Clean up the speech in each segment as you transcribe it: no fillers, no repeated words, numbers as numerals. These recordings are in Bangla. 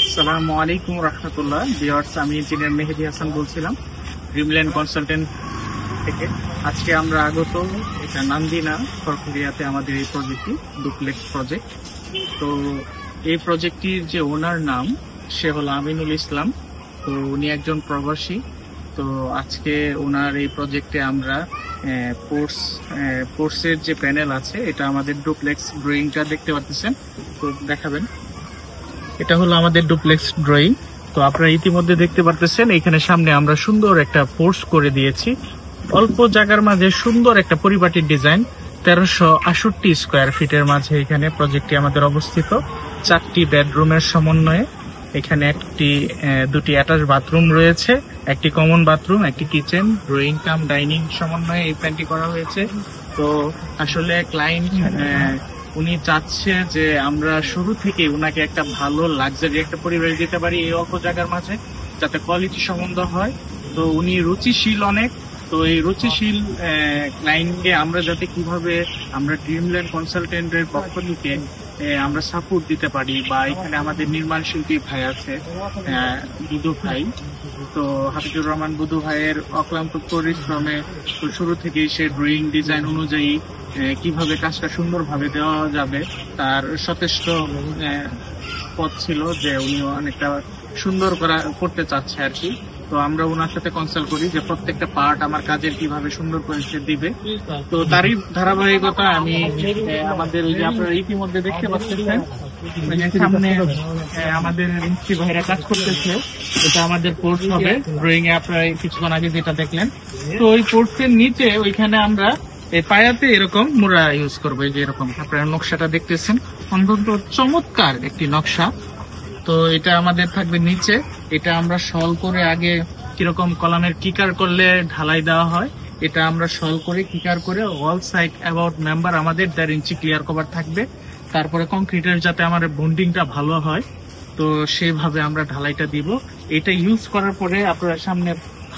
আসসালামু আলাইকুম রহমতুল্লাহ। ভিউয়ার্স, আমি ইঞ্জিনিয়ার মেহেদি হাসান বলছিলাম ড্রিমল্যান্ড কনসালটেন্ট থেকে। আজকে আমরা আগত এটা নান্দিনা খড়খড়িয়াতে আমাদের এই প্রজেক্টটি ডুপ্লেক্স প্রজেক্ট। তো এই প্রজেক্টটির যে ওনার নাম সে হলো আমিনুল ইসলাম। তো উনি একজন প্রবাসী। তো আজকে ওনার এই প্রজেক্টে আমরা পোর্সের যে প্যানেল আছে এটা আমাদের ডুপ্লেক্স ড্রয়িংটা দেখতে পাচ্ছেন। তো দেখাবেন, এটা হলো আমাদের ডুপ্লেক্স ড্রয়িং। তো আপনারা ইতিমধ্যে দেখতে পারতেছেন এখানে সামনে আমরা সুন্দর একটা পোর্স করে দিয়েছি। অল্প জায়গার মাঝে সুন্দর একটা পরিপাটির ডিজাইন। 1368 স্কোয়ার ফিটের মাঝে এখানে প্রজেক্টটি আমাদের অবস্থিত। 4টি বেডরুমের সমন্বয়ে এখানে দুটি অ্যাটাচ বাথরুম রয়েছে, একটি কমন বাথরুম, একটি কিচেন, ড্রয়িং কাম ডাইনিং সমন্বয়ে এই প্ল্যানটি করা হয়েছে। তো আসলে ক্লায়েন্ট উনি চাচ্ছে যে আমরা শুরু থেকে উনাকে একটা ভালো লাক্সারি একটা পরিবেশ দিতে পারি এই অল্প জায়গার মাঝে, যাতে কোয়ালিটি সম্বন্ধ হয়। তো উনি রুচিশীল অনেক। তো এই রুচিশীল ক্লায়েন্টকে আমরা যাতে কিভাবে আমরা ড্রিমল্যান্ড কনসালটেন্টের পক্ষ থেকে আমরা সাপোর্ট দিতে পারি, বা এখানে আমাদের নির্মাণ শিল্পী ভাই আছে বুধু ভাই। তো হাফিজুর রহমান বুধু ভাইয়ের অক্লান্ত পরিশ্রমে শুরু থেকেই সে ড্রয়িং ডিজাইন অনুযায়ী কিভাবে কাজটা সুন্দরভাবে দেওয়া যাবে তার যথেষ্ট পথ ছিল, যে উনি অনেকটা সুন্দর করতে চাচ্ছে আর কি। তো আমরা ওনার সাথে কনসাল্ট করি যে প্রত্যেকটা পার্ট আমার কাজের কিভাবে সুন্দর করে সে দিবে। তো তারই ধারাবাহিকতা আমি আমাদের ওই যে আপনারা ইতিমধ্যে দেখতে পাচ্ছেন সামনে আমাদের মিস্ত্রি ভাইরা কাজ করতেছে। এটা আমাদের পোর্স হবে ড্রয়িং এ আপনারা কিছুক্ষণ আগে যেটা দেখলেন। তো ওই পোর্সের নিচে ওইখানে আমরা এই পায়াতে এরকম মোড়া ইউজ করবো। এই যে এরকম আপনারা নকশাটা দেখতেছেন, অত্যন্ত চমৎকার একটি নকশা। তো এটা আমাদের থাকবে নিচে। এটা আমরা সল করে আগে কিরকম কলামের কিকার করলে ঢালাই দেওয়া হয়, এটা আমরা সল করে কিকার করে অল সাইড অ্যাবাউট মেম্বার আমাদের 1.5 ইঞ্চি ক্লিয়ার কভার থাকবে। তারপরে কংক্রিটের যাতে আমাদের বন্ডিংটা ভালো হয়, তো সেইভাবে আমরা ঢালাইটা দিব। এটা ইউজ করার পরে আপনারা সামনে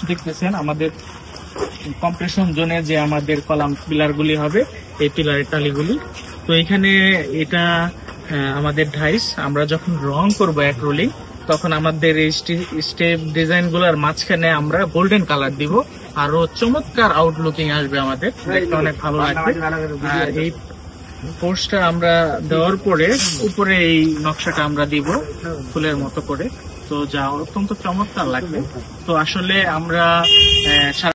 দেখতেছেন আমাদের কম্প্রেশন জোনে যে আমাদের কলাম পিলার গুলি হবে, এই পিলারের টালিগুলি। তো এখানে এটা আমাদের ঢাইস আমরা যখন রং করবো এক রোলিং, তখন আমাদের এই স্টেপ ডিজাইন গুলার মাঝখানে আমরা গোল্ডেন কালার দিব, আরো চমৎকার আউটলুকিং আসবে, আমাদের দেখতে অনেক ভালো লাগবে। আর এই পোস্টটা আমরা দেওয়ার পরে উপরে এই নকশাটা আমরা দিব ফুলের মতো করে, তো যা অত্যন্ত চমৎকার লাগবে। তো আসলে আমরা